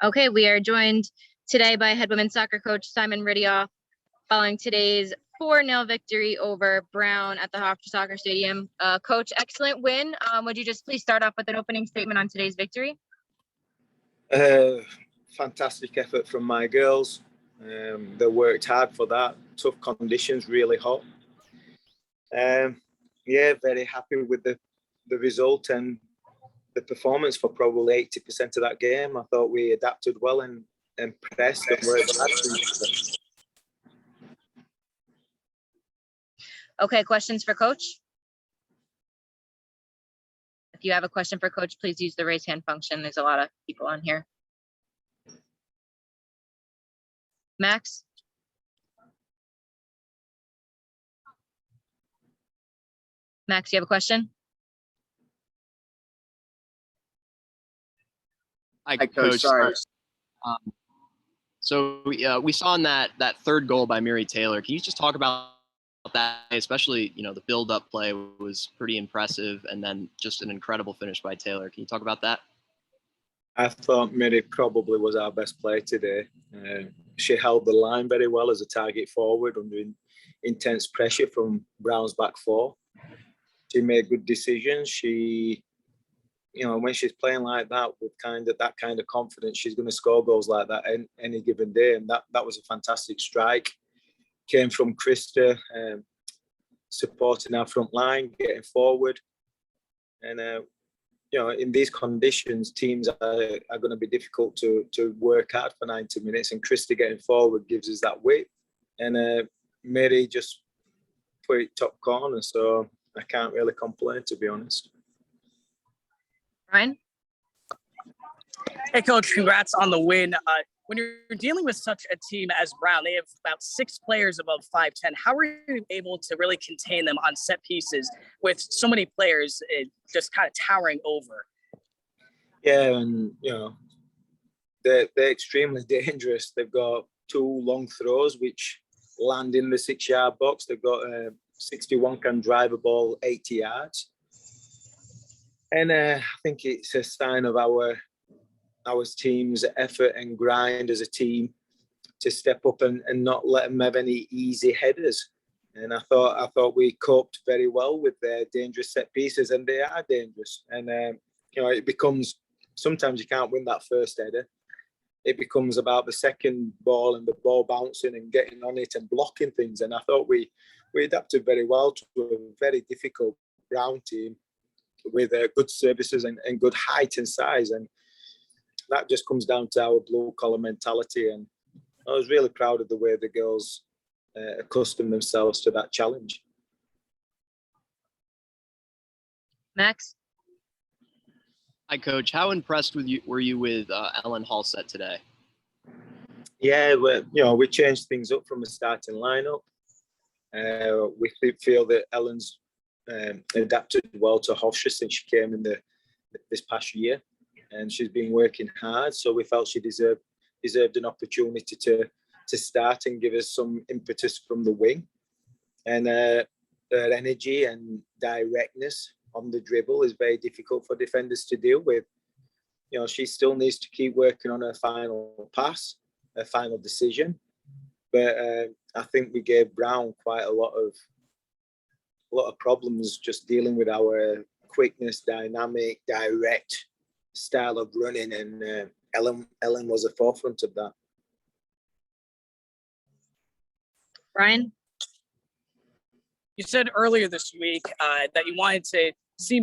Okay, we are joined today by head women's soccer coach Simon Ridioff following today's 4-0 victory over Brown at the Hofstra Soccer Stadium. Coach, excellent win. Would you just please start off with an opening statement on today's victory? Fantastic effort from my girls. They worked hard for that. Tough conditions, really hot. Very happy with the result and the performance for probably 80% of that game. I thought we adapted well and pressed and worked hard. Okay, questions for Coach? If you have a question for Coach, please use the raise hand function. There's a lot of people on here. Max? Max, you have a question? Hi, Coach. Sorry. We saw in that third goal by Mary Taylor. Can you just talk about that? Especially, the build-up play was pretty impressive, and then just an incredible finish by Taylor. Can you talk about that? I thought Mary probably was our best player today. She held the line very well as a target forward under intense pressure from Brown's back four. She made good decisions. She, when she's playing like that with that kind of confidence, she's going to score goals like that any given day. And that was a fantastic strike. Came from Krista, supporting our front line, getting forward. And, in these conditions, teams are going to be difficult to work hard for 90 minutes. And Krista getting forward gives us that width. And Mary just put it top corner. So I can't really complain, to be honest. Ryan? Hey, Coach, congrats on the win. When you're dealing with such a team as Brown, they have about 6 players above 5'10". How are you able to really contain them on set pieces with so many players just kind of towering over? Yeah, and, they're extremely dangerous. They've got 2 long throws, which land in the 6-yard box. They've got 61 can drive a ball 80 yards. And I think it's a sign of our team's effort and grind as a team to step up and not let them have any easy headers. And I thought we coped very well with their dangerous set pieces, and they are dangerous. And it becomes, sometimes you can't win that first header. It becomes about the second ball and the ball bouncing and getting on it and blocking things. And I thought we adapted very well to a very difficult Brown team with good services and good height and size. And that just comes down to our blue-collar mentality. And I was really proud of the way the girls accustomed themselves to that challenge. Max? Hi, Coach. How impressed were you with Ellen Halstead today? Yeah, we changed things up from a starting lineup. We feel that Ellen's adapted well to Hofstra since she came in this past year, and she's been working hard. So we felt she deserved an opportunity to start and give us some impetus from the wing. And her energy and directness on the dribble is very difficult for defenders to deal with. She still needs to keep working on her final pass, her final decision. But I think we gave Brown quite a lot of problems just dealing with our quickness, dynamic, direct style of running, and Ellen was the forefront of that. Ryan? You said earlier this week that you wanted to see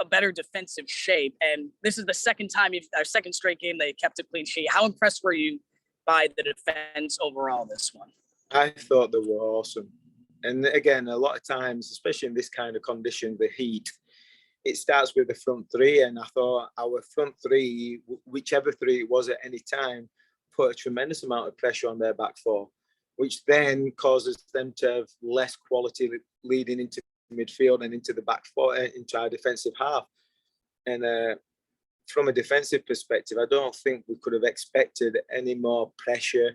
a better defensive shape, and this is the second straight game that you kept a clean sheet. How impressed were you by the defense overall this one? I thought they were awesome. And again, a lot of times, especially in this kind of condition, the heat, it starts with the front three. And I thought our front three, whichever three it was at any time, put a tremendous amount of pressure on their back four, which then causes them to have less quality leading into midfield and into the back four, into our defensive half. And from a defensive perspective, I don't think we could have expected any more pressure,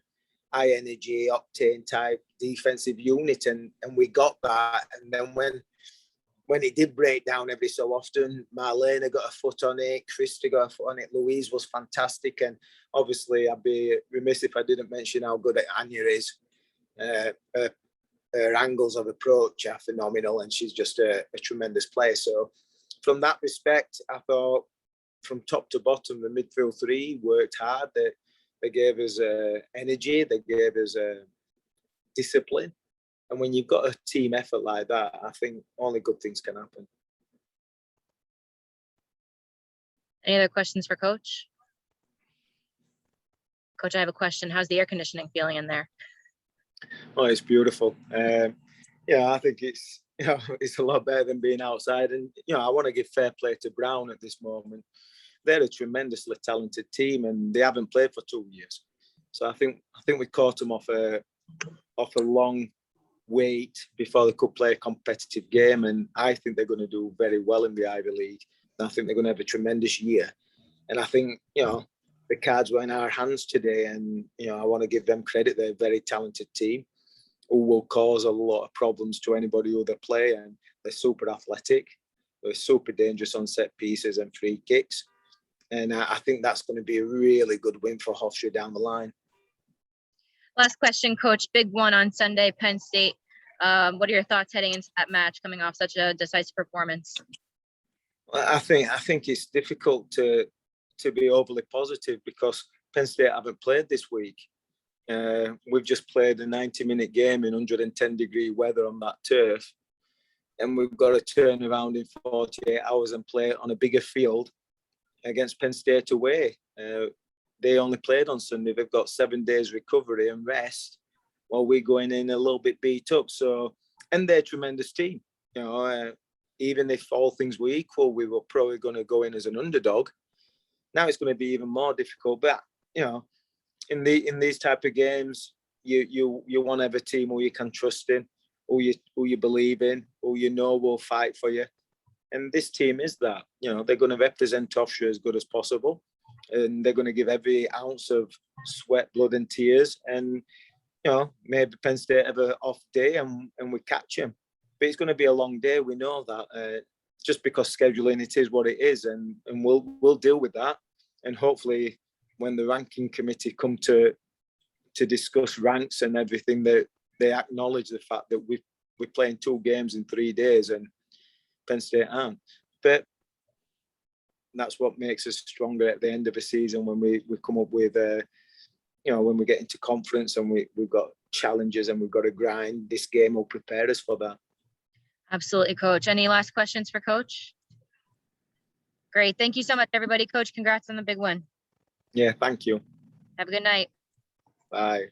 high energy, octane type defensive unit, and we got that. And then when when it did break down every so often, Marlena got a foot on it, Christy got a foot on it, Louise was fantastic, and obviously I'd be remiss if I didn't mention how good Anya is. Her angles of approach are phenomenal, and she's just a tremendous player. So from that respect, I thought from top to bottom, the midfield three worked hard. They gave us energy, they gave us discipline. And when you've got a team effort like that, I think only good things can happen. Any other questions for Coach? Coach, I have a question. How's the air conditioning feeling in there? Oh, it's beautiful. I think it's it's a lot better than being outside. And I want to give fair play to Brown at this moment. They're a tremendously talented team, and they haven't played for 2 years. So I think we caught them off a long wait before they could play a competitive game, and I think they're going to do very well in the Ivy League. And I think they're going to have a tremendous year. And I think the cards were in our hands today, and I want to give them credit. They're a very talented team who will cause a lot of problems to anybody who they play, and they're super athletic. They're super dangerous on set pieces and free kicks. And I think that's going to be a really good win for Hofstra down the line. Last question, Coach. Big one on Sunday, Penn State. What are your thoughts heading into that match, coming off such a decisive performance? Well, I think it's difficult to be overly positive because Penn State haven't played this week. We've just played a 90-minute game in 110-degree weather on that turf, and we've got to turn around in 48 hours and play on a bigger field against Penn State away. They only played on Sunday. They've got 7 days recovery and rest while we're going in a little bit beat up. So, and they're a tremendous team. Even if all things were equal, we were probably going to go in as an underdog. Now it's going to be even more difficult. But in these type of games, you want to have a team who you can trust in, who you believe in, who will fight for you. And this team is that. They're going to represent Hofstra as good as possible, and they're going to give every ounce of sweat, blood, and tears. And maybe Penn State have an off day and we catch them. But it's going to be a long day. We know that. Just because scheduling, it is what it is, and we'll deal with that. And hopefully, when the ranking committee come to discuss ranks and everything, they acknowledge the fact that we're playing 2 games in 3 days and Penn State aren't. But that's what makes us stronger at the end of a season, when we come up with when we get into conference and we've got challenges and we've got to grind. This game will prepare us for that. Absolutely, Coach. Any last questions for Coach? Great. Thank you so much, everybody. Coach, congrats on the big win. Yeah, thank you. Have a good night. Bye.